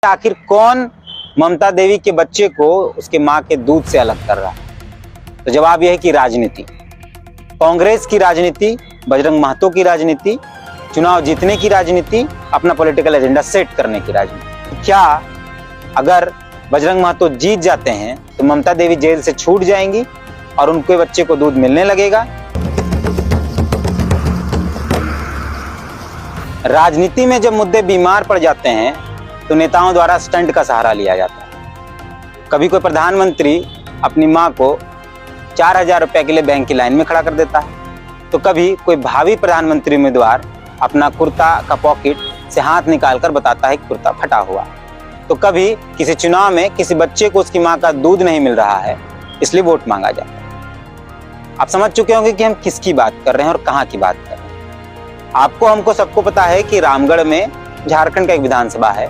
आखिर कौन ममता देवी के बच्चे को उसके मां के दूध से अलग कर रहा है? तो जवाब यह है कि राजनीति, कांग्रेस की राजनीति, बजरंग महतो की राजनीति, चुनाव जीतने की राजनीति, अपना पॉलिटिकल एजेंडा सेट करने की राजनीति। क्या अगर बजरंग महतो जीत जाते हैं तो ममता देवी जेल से छूट जाएंगी और उनके बच्चे को दूध मिलने लगेगा? राजनीति में जब मुद्दे बीमार पड़ जाते हैं तो नेताओं द्वारा स्टंट का सहारा लिया जाता है। कभी कोई प्रधानमंत्री अपनी मां को 4000 रुपए के लिए बैंक की लाइन में खड़ा कर देता है, तो कभी कोई भावी प्रधानमंत्री उम्मीदवार अपना कुर्ता का पॉकेट से हाथ निकालकर बताता है कि कुर्ता फटा हुआ, तो कभी किसी चुनाव में किसी बच्चे को उसकी मां का दूध नहीं मिल रहा है इसलिए वोट मांगा जाता है। आप समझ चुके होंगे कि हम किसकी बात कर रहे हैं और कहां की बात कर रहे हैं। आपको हमको सबको पता है कि रामगढ़ में झारखंड का एक विधानसभा है,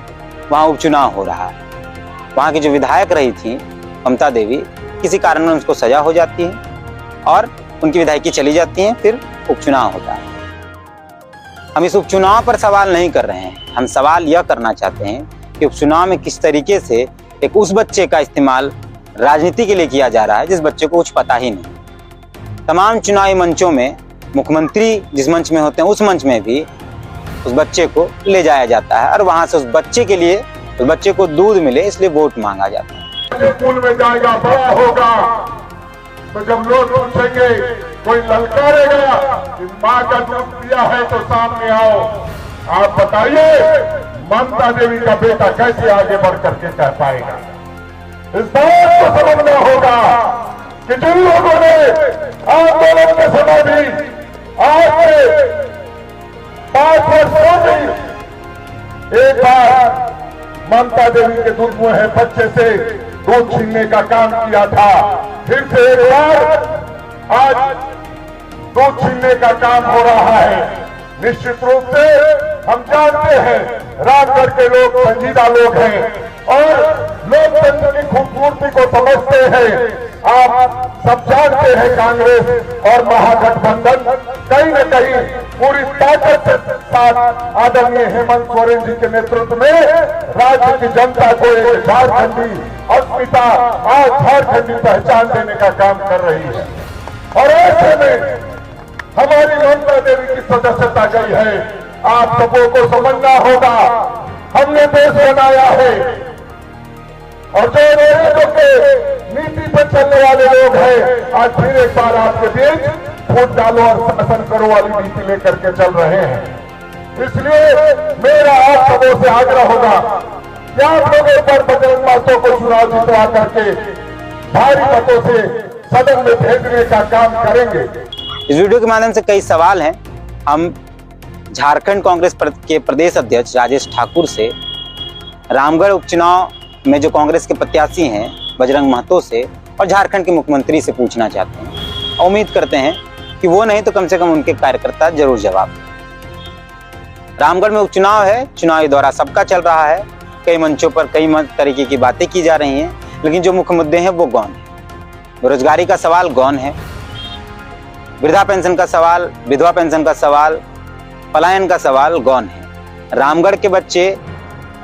वहां उपचुनाव हो रहा है। वहां की जो विधायक रही थी ममता देवी, किसी कारण में उनको सजा हो जाती है और उनकी विधायकी चली जाती है, फिर उपचुनाव होता है। हम इस उपचुनाव पर सवाल नहीं कर रहे हैं, हम सवाल यह करना चाहते हैं कि उपचुनाव में किस तरीके से एक उस बच्चे का इस्तेमाल राजनीति के लिए किया जा रहा है जिस बच्चे को कुछ पता ही नहीं। तमाम चुनावी मंचों में मुख्यमंत्री जिस मंच में होते हैं उस मंच में भी उस बच्चे को ले जाया जाता है और वहां से उस बच्चे के लिए, उस बच्चे को दूध मिले इसलिए वोट मांगा जाता है। स्कूल में जाएगा, बड़ा होगा, तो जब लोग पूछेंगे, कोई ललकारेगा कि माँ का दूध पिया है तो सामने आओ। आप बताइए ममता देवी का बेटा कैसे आगे बढ़ करके कह पाएगा? इस बात को समझना होगा कि जिन लोगों ने आंदोलन के समय भी आज से 5 वर्ष पहले एक बार ममता देवी के दूध मुँह बच्चे से दूध छीनने का काम किया था, फिर से एक बार आज दूध छीनने का काम हो रहा है। निश्चित रूप से हम जानते हैं रामगढ़ के लोग संजीदा लोग हैं और लोकतंत्र की खूबसूरती को समझते हैं। आप सब जानते हैं कांग्रेस और महागठबंधन कहीं न कहीं पूरी ताकत के साथ आदरणीय हेमंत सोरेन जी के नेतृत्व में राज्य की जनता को एक झारखंडी अस्मिता, आज झारखंडी पहचान देने का काम कर रही है। और ऐसे में हमारी ममता देवी की सदस्यता गई है। आप सबों को समझना होगा, हमने देश बनाया है और जो अंग्रेजों के नीति पर चलने वाले लोग हैं आज फिर एक बार आपके बीच फूट डालो और शासन करो वाली नीति लेकर के चल रहे हैं। इसलिए मेरा आप सबों से आग्रह होगा कि आप लोगों पर बजरंग महतो को चुनाव जितवा करके भारी मतों से सदन में भेजने का काम करेंगे। इस वीडियो के माध्यम से कई सवाल हैं। हम झारखंड कांग्रेस के प्रदेश अध्यक्ष राजेश ठाकुर से रामगढ़ उपचुनाव में जो कांग्रेस के प्रत्याशी हैं बजरंग महतो से और झारखंड के मुख्यमंत्री से पूछना चाहते हैं। उम्मीद करते हैं कि वो नहीं तो कम से कम उनके कार्यकर्ता जरूर जवाब दें। रामगढ़ में उपचुनाव है, चुनावी दौरा सबका चल रहा है, कई मंचों पर कई तरीके की बातें की जा रही हैं, लेकिन जो मुख्य मुद्दे हैं वो गौन है। बेरोजगारी का सवाल गौन है, वृद्धा पेंशन का सवाल, विधवा पेंशन का सवाल, पलायन का सवाल गौन है। रामगढ़ के बच्चे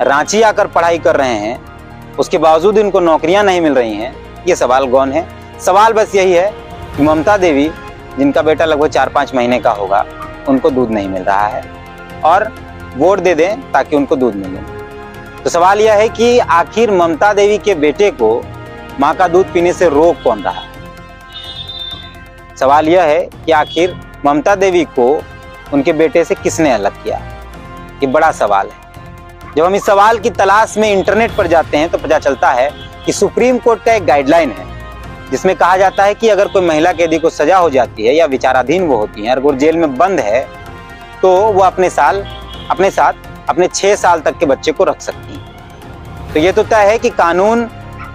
रांची आकर पढ़ाई कर रहे हैं, उसके बावजूद इनको नौकरियां नहीं मिल रही हैं, ये सवाल गौन है। सवाल बस यही है कि ममता देवी, जिनका बेटा लगभग 4-5 महीने का होगा, उनको दूध नहीं मिल रहा है और वोट दे दें ताकि उनको दूध मिले। तो सवाल यह है कि आखिर ममता देवी के बेटे को माँ का दूध पीने से रोक कौन रहा है? सवाल यह है कि आखिर ममता देवी को उनके बेटे से किसने अलग किया? ये बड़ा सवाल है। जब हम इस सवाल की तलाश में इंटरनेट पर जाते हैं तो पता चलता है कि सुप्रीम कोर्ट का एक गाइडलाइन है जिसमें कहा जाता है कि अगर कोई महिला कैदी को सजा हो जाती है या विचाराधीन वो होती है और वो जेल में बंद है तो वो अपने साथ अपने 6 साल तक के बच्चे को रख सकती है। तो ये तो तय है कि कानून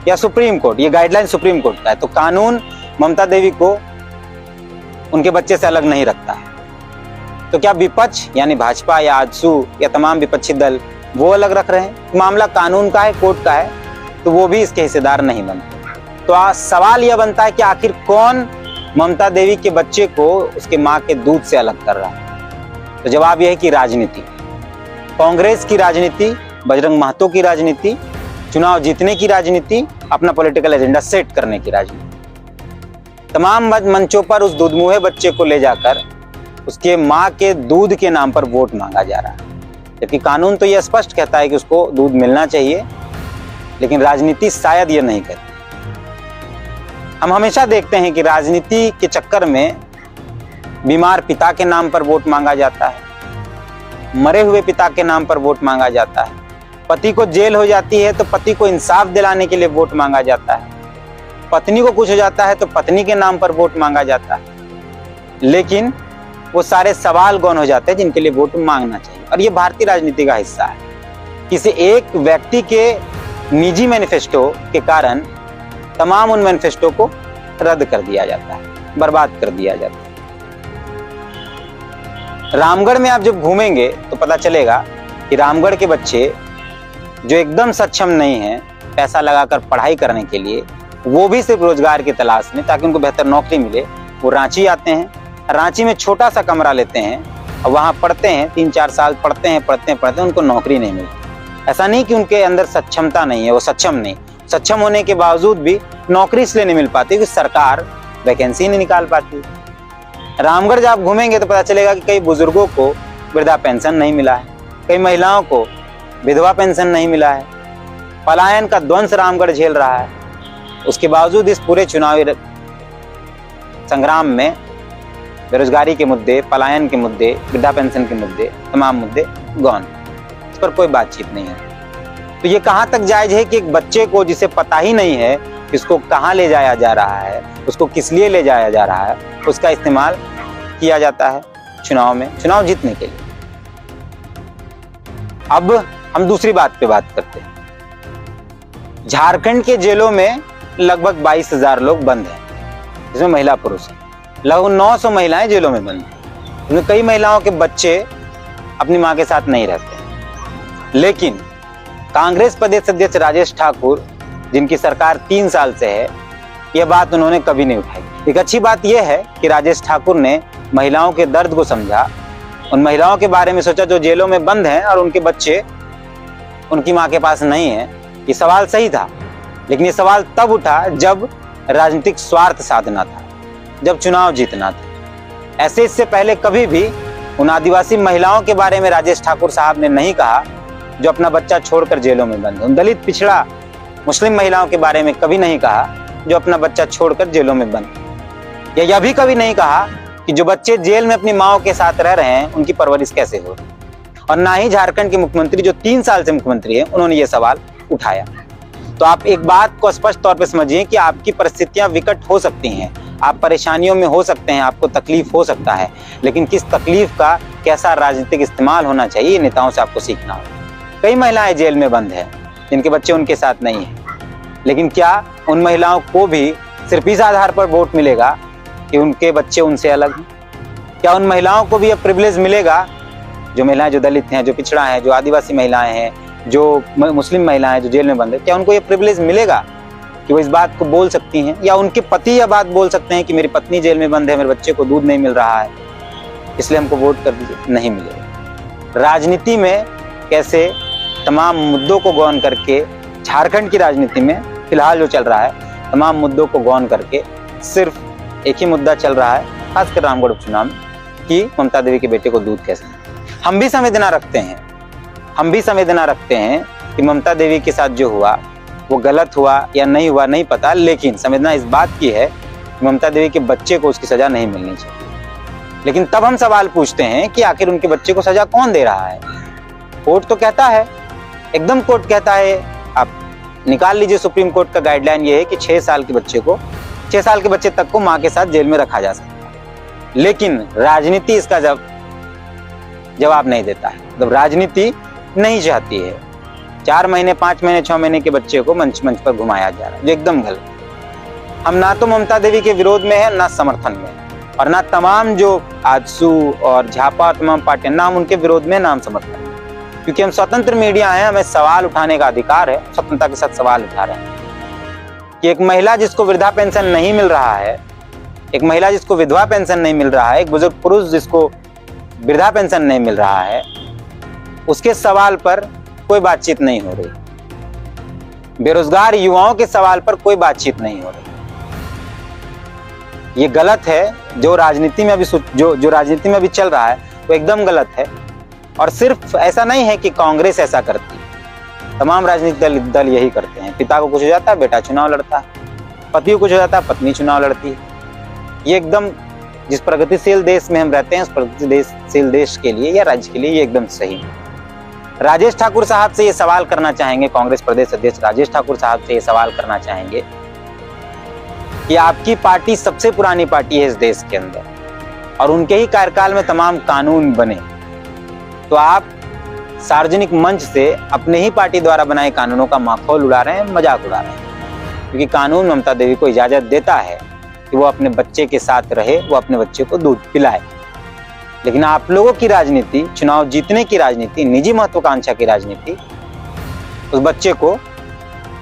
या सुप्रीम कोर्ट, ये गाइडलाइन सुप्रीम कोर्ट का है, तो कानून ममता देवी को उनके बच्चे से अलग नहीं रखता है। तो क्या विपक्ष यानी भाजपा या आजसू या तमाम विपक्षी दल वो अलग रख रहे हैं? मामला कानून का है, कोर्ट का है, तो वो भी इसके हिस्सेदार नहीं बनते। तो आज सवाल यह बनता है कि आखिर कौन ममता देवी के बच्चे को उसके मां के दूध से अलग कर रहा है? तो जवाब यह है कि राजनीति, कांग्रेस की राजनीति, बजरंग महतो की राजनीति, चुनाव जीतने की राजनीति, अपना पॉलिटिकल एजेंडा सेट करने की राजनीति। तमाम मंचों पर उस दूधमुहे बच्चे को ले जाकर उसके माँ के दूध के नाम पर वोट मांगा जा रहा है, जबकि कानून तो यह स्पष्ट कहता है कि उसको दूध मिलना चाहिए, लेकिन राजनीति शायद यह नहीं करती। हम हमेशा देखते हैं कि राजनीति के चक्कर में बीमार पिता के नाम पर वोट मांगा जाता है, मरे हुए पिता के नाम पर वोट मांगा जाता है, पति को जेल हो जाती है तो पति को इंसाफ दिलाने के लिए वोट मांगा जाता है, पत्नी को कुछ हो जाता है तो पत्नी के नाम पर वोट मांगा जाता है, लेकिन वो सारे सवाल गौन हो जाते हैं जिनके लिए वोट मांगना चाहिए। और ये भारतीय राजनीति का हिस्सा है। किसी एक व्यक्ति के निजी मैनिफेस्टो के कारण तमाम उन मैनिफेस्टो को रद्द कर दिया जाता है, बर्बाद कर दिया जाता है। रामगढ़ में आप जब घूमेंगे तो पता चलेगा कि रामगढ़ के बच्चे जो एकदम सक्षम नहीं हैं पैसा लगाकर पढ़ाई करने के लिए, वो भी सिर्फ रोजगार की तलाश में ताकि उनको बेहतर नौकरी मिले, वो रांची आते हैं, रांची में छोटा सा कमरा लेते हैं और वहाँ पढ़ते हैं, 3-4 साल पढ़ते हैं, उनको नौकरी नहीं मिलती। ऐसा नहीं कि उनके अंदर सक्षमता नहीं है, वो सक्षम नहीं, सक्षम होने के बावजूद भी नौकरी इसलिए नहीं मिल पाती कि सरकार वैकेंसी नहीं निकाल पाती। रामगढ़ जब आप घूमेंगे तो पता चलेगा कि कई बुजुर्गों को वृद्धा पेंशन नहीं मिला है, कई महिलाओं को विधवा पेंशन नहीं मिला है, पलायन का ध्वंस रामगढ़ झेल रहा है। उसके बावजूद इस पूरे चुनावी संग्राम में बेरोजगारी के मुद्दे, पलायन के मुद्दे, वृद्धा पेंशन के मुद्दे, तमाम मुद्दे गौन, इस पर कोई बातचीत नहीं है। तो ये कहाँ तक जायज है कि एक बच्चे को जिसे पता ही नहीं है कि उसको कहाँ ले जाया जा रहा है, उसको किस लिए ले जाया जा रहा है, उसका इस्तेमाल किया जाता है चुनाव में, चुनाव जीतने के लिए। अब हम दूसरी बात पे बात करते हैं। झारखंड के जेलों में लगभग 22,000 लोग बंद हैं, जिसमें महिला पुरुष हैं। लगभग 900 महिलाएं जेलों में बंद हैं, जिसमें कई महिलाओं के बच्चे अपनी मां के साथ नहीं रहते। लेकिन कांग्रेस प्रदेश अध्यक्ष राजेश ठाकुर, जिनकी सरकार 3 साल से है, यह बात उन्होंने कभी नहीं उठाई। एक अच्छी बात यह है कि राजेश ठाकुर ने महिलाओं के दर्द को समझा, उन महिलाओं के बारे में सोचा जो जेलों में बंद हैं और उनके बच्चे उनकी मां के पास नहीं है। ये सवाल सही था, लेकिन ये सवाल तब उठा जब राजनीतिक स्वार्थ साधना था, जब चुनाव जीतना था। ऐसे इससे पहले कभी भी उन आदिवासी महिलाओं के बारे में राजेश ठाकुर साहब ने नहीं कहा जो अपना बच्चा छोड़कर जेलों में बंद है। उन दलित, पिछड़ा, मुस्लिम महिलाओं के बारे में कभी नहीं कहा जो अपना बच्चा छोड़कर जेलों में बंद है। या यह भी कभी नहीं कहा कि जो बच्चे जेल में अपनी माओ के साथ रह रहे हैं उनकी परवरिश कैसे हो रही। और ना ही झारखंड के मुख्यमंत्री जो 3 साल से मुख्यमंत्री हैं, उन्होंने ये सवाल उठाया। तो आप एक बात को स्पष्ट तौर पर समझिए कि आपकी परिस्थितियां विकट हो सकती हैं, आप परेशानियों में हो सकते हैं, आपको तकलीफ हो सकता है, लेकिन किस तकलीफ का कैसा राजनीतिक इस्तेमाल होना चाहिए, नेताओं से आपको सीखना होगा। कई महिलाएं जेल में बंद हैं जिनके बच्चे उनके साथ नहीं हैं, लेकिन क्या उन महिलाओं को भी सिर्फ इस आधार पर वोट मिलेगा कि उनके बच्चे उनसे अलग हैं? क्या उन महिलाओं को भी अब प्रिविलेज मिलेगा, जो महिलाएं जो दलित हैं, जो पिछड़ा हैं, जो आदिवासी महिलाएं हैं, जो मुस्लिम महिलाएं जो जेल में बंद है, क्या उनको ये प्रिविलेज मिलेगा कि वो इस बात को बोल सकती हैं, या उनके पति यह बात बोल सकते हैं कि मेरी पत्नी जेल में बंद है, मेरे बच्चे को दूध नहीं मिल रहा है, इसलिए हमको वोट कर दीजिए? नहीं मिलेगा। राजनीति में कैसे तमाम मुद्दों को गौन करके, झारखंड की राजनीति में फिलहाल जो चल रहा है तमाम मुद्दों को गौन करके सिर्फ एक ही मुद्दा चल रहा है, खासकर रामगढ़ उपचुनाव में, कि ममता देवी के बेटे को दूध कैसे। हम भी संवेदना रखते हैं कि ममता देवी के साथ जो हुआ वो गलत हुआ या नहीं हुआ नहीं पता, लेकिन संवेदना इस बात की है कि ममता देवी के बच्चे को उसकी सजा नहीं मिलनी चाहिए। लेकिन तब हम सवाल पूछते हैं कि आखिर उनके बच्चे को सजा कौन दे रहा है? कोर्ट तो कहता है, एकदम कोर्ट कहता है, आप निकाल लीजिए, सुप्रीम कोर्ट का गाइडलाइन ये है कि 6 साल के बच्चे तक को मां के साथ जेल में रखा जा सकता है। लेकिन राजनीति इसका जवाब नहीं देता है, मतलब राजनीति नहीं चाहती है। 4 महीने, 5 महीने, 6 महीने के बच्चे को मंच पर घुमाया जा रहा है, जो एकदम गलत है। हम ना तो ममता देवी के विरोध में है, ना समर्थन में, और ना तमाम जो आजसू और झापा तमाम पार्टियां, ना हम उनके विरोध में, ना हम समर्थन में, क्योंकि हम स्वतंत्र मीडिया हैं, हमें सवाल उठाने का अधिकार है, स्वतंत्रता के साथ सवाल उठा रहे हैं कि एक महिला जिसको वृद्धा पेंशन नहीं मिल रहा है, एक महिला जिसको विधवा पेंशन नहीं मिल रहा है, एक बुजुर्ग पुरुष जिसको वृद्धा पेंशन नहीं मिल रहा है, उसके सवाल पर कोई बातचीत नहीं हो रही, बेरोजगार युवाओं के सवाल पर कोई बातचीत नहीं हो रही। ये गलत है। जो राजनीति में अभी जो राजनीति में अभी चल रहा है वो एकदम गलत है। और सिर्फ ऐसा नहीं है कि कांग्रेस ऐसा करती है, तमाम राजनीतिक दल यही करते हैं। पिता को कुछ हो जाता है, बेटा चुनाव लड़ता है, पति को कुछ हो जाता है, पत्नी चुनाव लड़ती है। ये एकदम, जिस प्रगतिशील देश में हम रहते हैं, उस प्रगतिशील देश के लिए या राज्य के लिए ये एकदम सही है। राजेश ठाकुर साहब से ये सवाल करना चाहेंगे, कांग्रेस प्रदेश अध्यक्ष राजेश ठाकुर साहब से ये सवाल करना चाहेंगे कि आपकी पार्टी सबसे पुरानी पार्टी है इस देश के अंदर और उनके ही कार्यकाल में तमाम कानून बने, तो आप सार्वजनिक मंच से अपने ही पार्टी द्वारा बनाए कानूनों का माखौल उड़ा रहे हैं, मजाक उड़ा रहे हैं। क्योंकि कानून ममता देवी को इजाजत देता है कि वो अपने बच्चे के साथ रहे, वो अपने बच्चे को दूध पिलाए। लेकिन आप लोगों की राजनीति, चुनाव जीतने की राजनीति, निजी महत्वाकांक्षा की राजनीति उस बच्चे को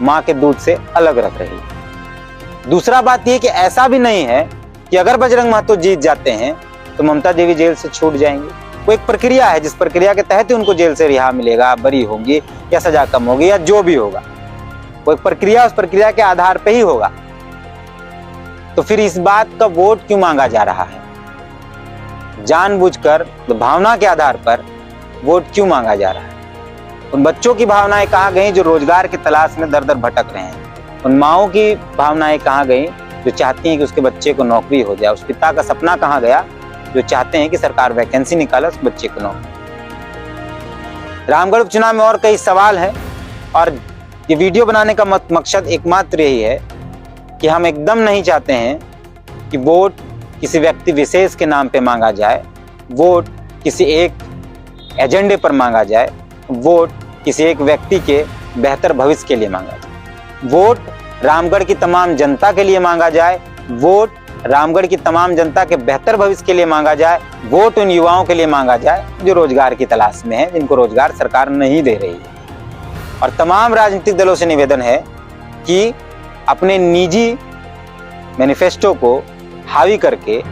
मां के दूध से अलग रख रही है। दूसरा बात यह कि ऐसा भी नहीं है कि अगर बजरंग महतो जीत जाते हैं तो ममता देवी जेल से छूट जाएंगे। वो एक प्रक्रिया है जिस प्रक्रिया के तहत ही उनको जेल से रिहा मिलेगा, बरी होंगी या सजा कम होगी या जो भी होगा, वो एक प्रक्रिया, उस प्रक्रिया के आधार पर ही होगा। तो फिर इस बात का वोट क्यों मांगा जा रहा है? जानबूझकर तो भावना के आधार पर वोट क्यों मांगा जा रहा है? उन बच्चों की भावनाएं कहाँ गई जो रोजगार की तलाश में दर दर भटक रहे हैं? उन माओं की भावनाएं कहाँ गई जो चाहती हैं कि उसके बच्चे को नौकरी हो जाए? उस पिता का सपना कहाँ गया जो चाहते हैं कि सरकार वैकेंसी निकाले, उस बच्चे को नौकरी? रामगढ़ उपचुनाव में और कई सवाल हैं और ये वीडियो बनाने का मकसद एकमात्र यही है कि हम एकदम नहीं चाहते हैं कि वोट किसी व्यक्ति विशेष के नाम पे मांगा जाए, वोट किसी एक एजेंडे पर मांगा जाए, वोट किसी एक व्यक्ति के बेहतर भविष्य के लिए मांगा जाए, वोट रामगढ़ की तमाम जनता के लिए मांगा जाए, वोट रामगढ़ की तमाम जनता के बेहतर भविष्य के लिए मांगा जाए, वोट उन युवाओं के लिए मांगा जाए जो रोजगार की तलाश में है, जिनको रोजगार सरकार नहीं दे रही है। और तमाम राजनीतिक दलों से निवेदन है कि अपने निजी मैनिफेस्टो को हावी करके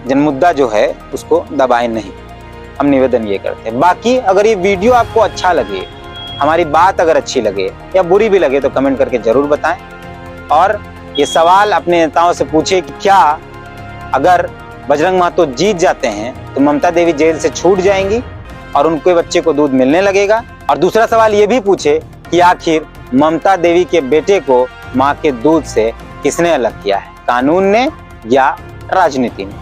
जनमुद्दा जो है उसको दबाएं नहीं। हम निवेदन ये करते हैं। बाकी अगर ये वीडियो आपको अच्छा लगे, हमारी बात अगर अच्छी लगे या बुरी भी लगे तो कमेंट करके जरूर बताएं और ये सवाल अपने नेताओं से पूछे कि क्या अगर बजरंग महतो जीत जाते हैं तो ममता देवी जेल से छूट जाएंगी और उनके बच्चे को दूध मिलने लगेगा? और दूसरा सवाल ये भी पूछे कि आखिर ममता देवी के बेटे को मां के दूध से किसने अलग किया है, कानून ने या राजनीति ने?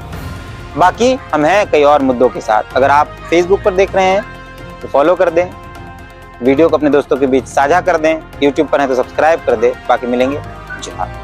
बाकी हम हैं कई और मुद्दों के साथ। अगर आप फेसबुक पर देख रहे हैं तो फॉलो कर दें, वीडियो को अपने दोस्तों के बीच साझा कर दें, यूट्यूब पर हैं तो सब्सक्राइब कर दें। बाकी मिलेंगे। जोहार।